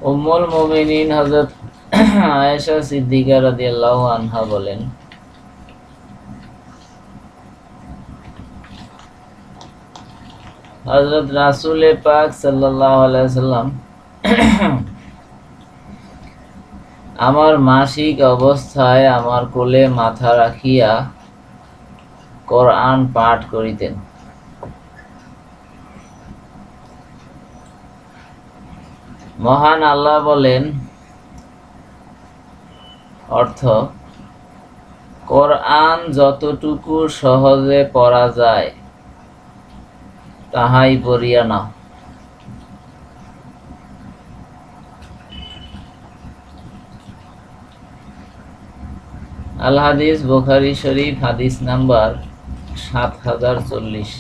উম্মুল মুমিনিন হযরত আয়েশা সিদ্দিকা রাদিয়াল্লাহু আনহা বলেন, হযরত রাসূল পাক সাল্লাল্লাহু আলাইহি সাল্লাম আমার মাসিক অবস্থায় আমার কোলে মাথা রাখিয়া কোরআন পাঠ করিতেন। মহান আল্লাহ বলেন, অর্থ, কোরআন যতটুকু সহজে পড়া যায় তাহাই পড়িয়া নাও। আল হাদিস, বুখারী শরীফ, হাদিস নাম্বার ৭০৪০।